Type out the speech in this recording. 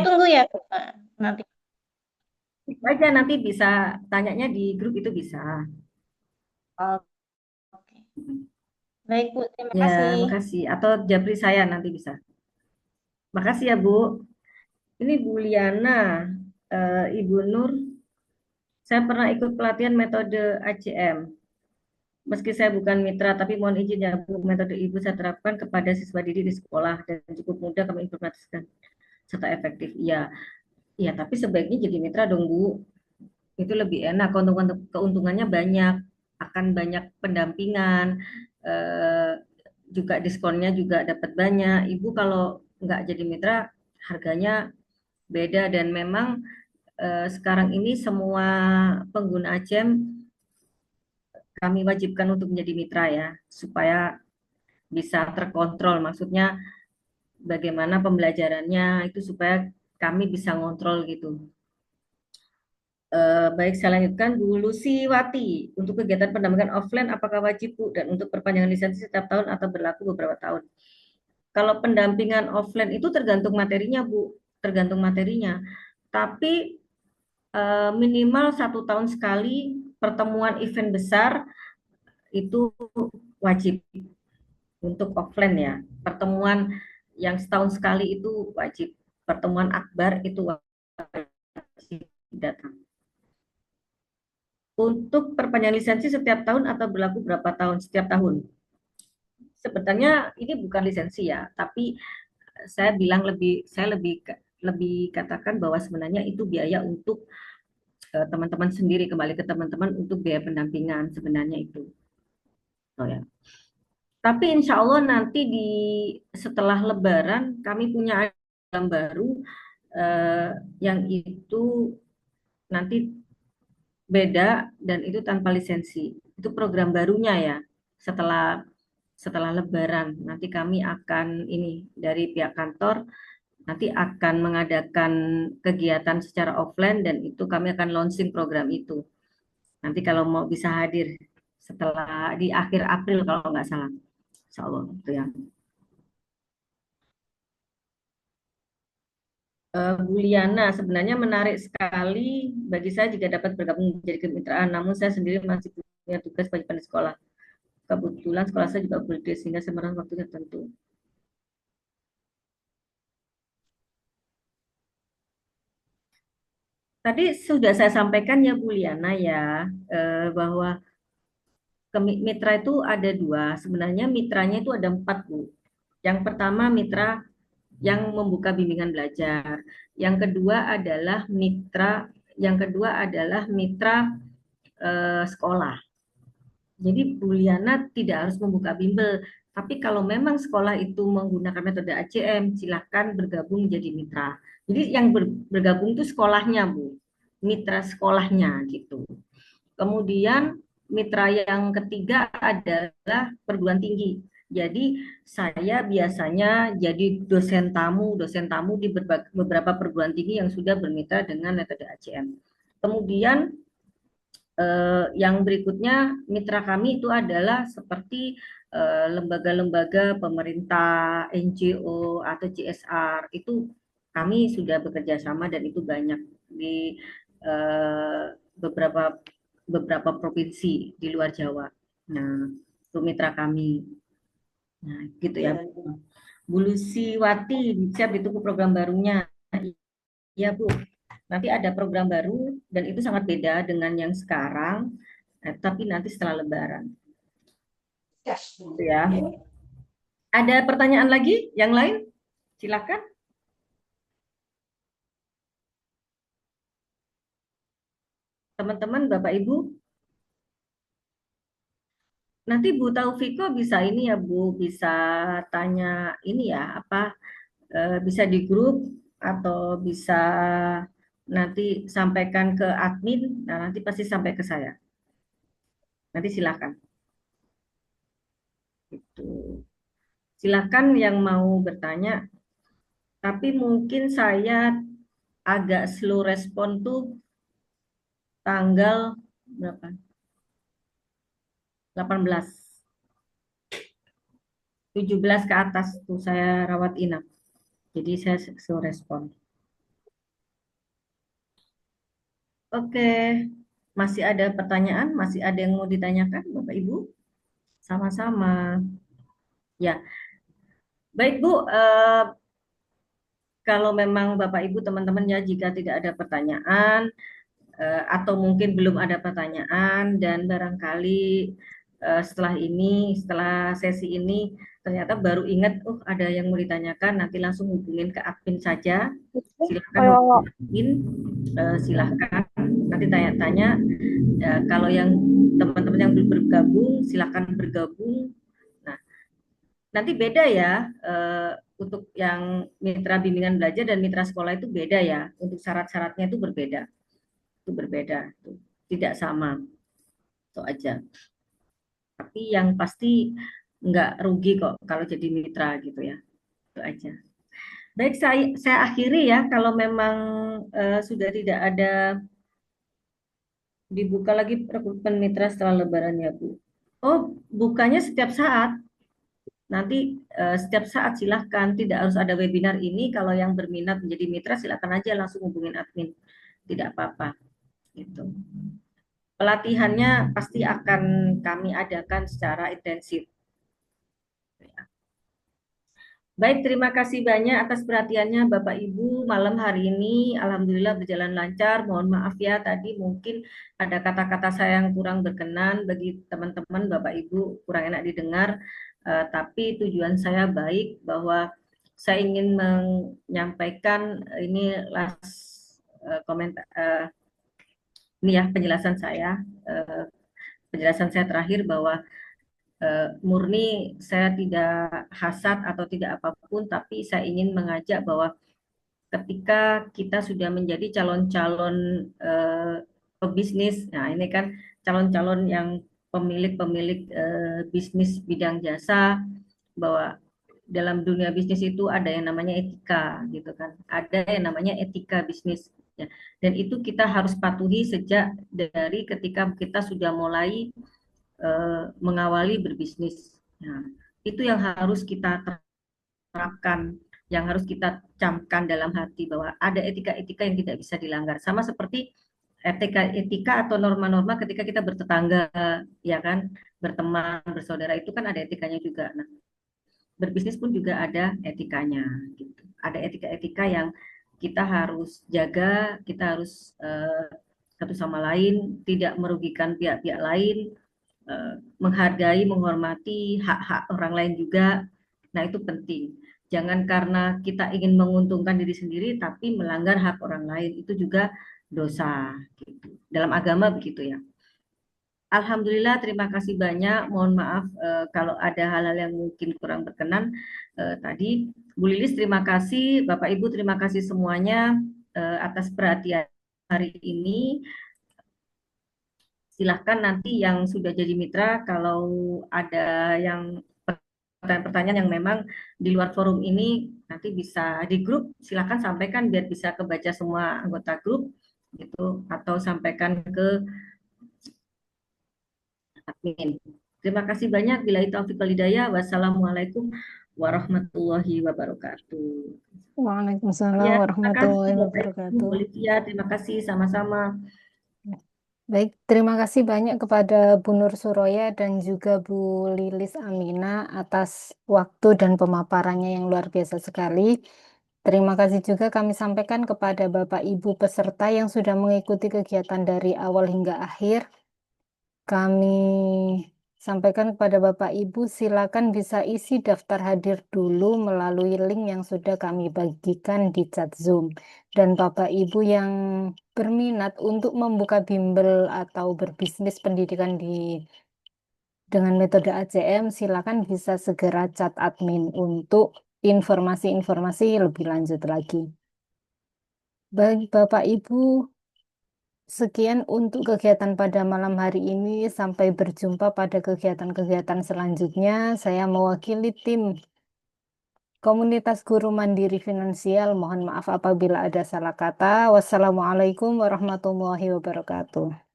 tunggu ya, Bu. Nanti. Aja nanti bisa tanyanya di grup itu bisa. Oke. Baik, Bu. Terima Ya, kasih. makasih. Atau japri saya nanti bisa. Makasih ya, Bu. Ini Bu Liana, Ibu Nur. Saya pernah ikut pelatihan metode ACM. Meski saya bukan mitra, tapi mohon izin ya Bu, metode Ibu saya terapkan kepada siswa didik di sekolah dan cukup mudah kami implementasikan serta efektif. Iya, iya, tapi sebaiknya jadi mitra dong Bu. Itu lebih enak, keuntungannya banyak, akan banyak pendampingan, eh, juga diskonnya juga dapat banyak. Ibu kalau nggak jadi mitra, harganya beda dan memang sekarang ini semua pengguna ACM kami wajibkan untuk menjadi mitra ya, supaya bisa terkontrol. Maksudnya bagaimana pembelajarannya itu supaya kami bisa ngontrol gitu. Baik, saya lanjutkan. Bu Lusiwati, untuk kegiatan pendampingan offline apakah wajib Bu? Dan untuk perpanjangan lisensi setiap tahun atau berlaku beberapa tahun? Kalau pendampingan offline itu tergantung materinya Bu, tergantung materinya. Tapi minimal 1 tahun sekali pertemuan event besar itu wajib untuk offline ya. Pertemuan yang setahun sekali itu wajib. Pertemuan akbar itu wajib datang. Untuk perpanjangan lisensi setiap tahun atau berlaku berapa tahun? Setiap tahun. Sebenarnya ini bukan lisensi ya, tapi saya lebih katakan bahwa sebenarnya itu biaya untuk teman-teman sendiri, kembali ke teman-teman untuk biaya pendampingan sebenarnya itu. Oh ya. Tapi insya Allah nanti setelah Lebaran kami punya program baru eh, yang itu nanti beda dan itu tanpa lisensi. Itu program barunya ya. Setelah setelah Lebaran nanti kami akan ini dari pihak kantor nanti akan mengadakan kegiatan secara offline dan itu kami akan launching program itu. Nanti kalau mau bisa hadir setelah di akhir April kalau nggak salah. Insya Allah itu ya. Bu Liana, sebenarnya menarik sekali bagi saya jika dapat bergabung menjadi kemitraan. Namun saya sendiri masih punya tugas kewajiban di sekolah. Kebetulan sekolah saya juga boleh sehingga saya merasa waktunya tentu. Tadi sudah saya sampaikan ya Bu Liana ya, bahwa mitra itu ada dua. Sebenarnya mitranya itu ada empat Bu. Yang pertama mitra yang membuka bimbingan belajar. Yang kedua adalah mitra sekolah. Jadi Bu Liana tidak harus membuka bimbel, tapi kalau memang sekolah itu menggunakan metode ACM, silakan bergabung menjadi mitra. Jadi yang bergabung itu sekolahnya, Bu, mitra sekolahnya gitu. Kemudian mitra yang ketiga adalah perguruan tinggi. Jadi saya biasanya jadi dosen tamu di beberapa perguruan tinggi yang sudah bermitra dengan metode ACM. Kemudian yang berikutnya mitra kami itu adalah seperti lembaga-lembaga pemerintah, NGO atau CSR itu kami sudah bekerja sama dan itu banyak di eh, beberapa beberapa provinsi di luar Jawa. Nah, itu mitra kami. Nah, gitu ya. Bu Lusiwati, siap ditunggu program barunya. Iya, Bu. Nanti ada program baru dan itu sangat beda dengan yang sekarang, tapi nanti setelah Lebaran. Gitu ya. Ada pertanyaan lagi yang lain? Silakan, teman-teman, Bapak Ibu. Nanti Bu Taufiko bisa ini ya, Bu, bisa tanya ini ya, apa bisa di grup atau bisa nanti sampaikan ke admin. Nah, nanti pasti sampai ke saya. Nanti silakan. Itu. Silakan yang mau bertanya, tapi mungkin saya agak slow respon tuh tanggal berapa? 18, 17 ke atas tuh saya rawat inap. Jadi saya slow respon. Oke, masih ada pertanyaan? Masih ada yang mau ditanyakan, Bapak Ibu? Sama-sama. Ya, baik Bu. Kalau memang Bapak Ibu teman-teman ya, jika tidak ada pertanyaan atau mungkin belum ada pertanyaan dan barangkali setelah sesi ini ternyata baru ingat, oh ada yang mau ditanyakan, nanti langsung hubungin ke admin saja. Silakan Kayak hubungin admin, silakan nanti tanya-tanya. Kalau yang teman-teman yang belum bergabung, silakan bergabung. Nah, nanti beda ya, untuk yang mitra bimbingan belajar dan mitra sekolah itu beda ya. Untuk syarat-syaratnya itu berbeda. Itu berbeda. Tidak sama. Itu aja. Tapi yang pasti nggak rugi kok kalau jadi mitra gitu ya. Itu aja. Baik, saya akhiri ya. Kalau memang sudah tidak ada dibuka lagi rekrutmen mitra setelah Lebaran ya Bu. Oh, bukanya setiap saat. Nanti setiap saat silahkan, tidak harus ada webinar ini. Kalau yang berminat menjadi mitra, silahkan aja langsung hubungin admin. Tidak apa-apa. Gitu. Pelatihannya pasti akan kami adakan secara intensif. Baik, terima kasih banyak atas perhatiannya Bapak Ibu malam hari ini. Alhamdulillah berjalan lancar. Mohon maaf ya tadi mungkin ada kata-kata saya yang kurang berkenan bagi teman-teman Bapak Ibu, kurang enak didengar. Tapi tujuan saya baik bahwa saya ingin menyampaikan ini komentar ini ya penjelasan saya terakhir bahwa murni saya tidak hasad atau tidak apapun, tapi saya ingin mengajak bahwa ketika kita sudah menjadi calon-calon pebisnis, nah ini kan calon-calon yang pemilik-pemilik bisnis bidang jasa, bahwa dalam dunia bisnis itu ada yang namanya etika gitu kan, ada yang namanya etika bisnis ya. Dan itu kita harus patuhi sejak dari ketika kita sudah mulai mengawali berbisnis. Nah, itu yang harus kita terapkan, yang harus kita camkan dalam hati bahwa ada etika-etika yang tidak bisa dilanggar. Sama seperti etika atau norma-norma ketika kita bertetangga, ya kan, berteman, bersaudara itu kan ada etikanya juga. Nah, berbisnis pun juga ada etikanya, gitu. Ada etika-etika yang kita harus jaga, kita harus satu sama lain, tidak merugikan pihak-pihak lain, menghargai, menghormati hak-hak orang lain juga. Nah, itu penting. Jangan karena kita ingin menguntungkan diri sendiri, tapi melanggar hak orang lain. Itu juga dosa. Gitu. Dalam agama begitu ya. Alhamdulillah, terima kasih banyak. Mohon maaf kalau ada hal-hal yang mungkin kurang berkenan. Tadi, Bu Lilis, terima kasih. Bapak Ibu, terima kasih semuanya atas perhatian hari ini. Silahkan nanti yang sudah jadi mitra, kalau ada yang pertanyaan-pertanyaan yang memang di luar forum ini, nanti bisa di grup, silahkan sampaikan biar bisa kebaca semua anggota grup, gitu, atau sampaikan ke admin. Terima kasih banyak. Bila itu taufiq wal hidayah. Wassalamualaikum warahmatullahi wabarakatuh. Waalaikumsalam Ya, terima kasih warahmatullahi Bapak Ibu, wabarakatuh. Olivia, terima kasih sama-sama. Baik, terima kasih banyak kepada Bu Nur Suroya dan juga Bu Lilis Amina atas waktu dan pemaparannya yang luar biasa sekali. Terima kasih juga kami sampaikan kepada Bapak Ibu peserta yang sudah mengikuti kegiatan dari awal hingga akhir. Kami sampaikan kepada Bapak Ibu, silakan bisa isi daftar hadir dulu melalui link yang sudah kami bagikan di chat Zoom. Dan Bapak Ibu yang berminat untuk membuka bimbel atau berbisnis pendidikan dengan metode ACM, silakan bisa segera chat admin untuk informasi-informasi lebih lanjut lagi. Bagi Bapak Ibu, sekian untuk kegiatan pada malam hari ini. Sampai berjumpa pada kegiatan-kegiatan selanjutnya. Saya mewakili tim Komunitas Guru Mandiri Finansial. Mohon maaf apabila ada salah kata. Wassalamualaikum warahmatullahi wabarakatuh.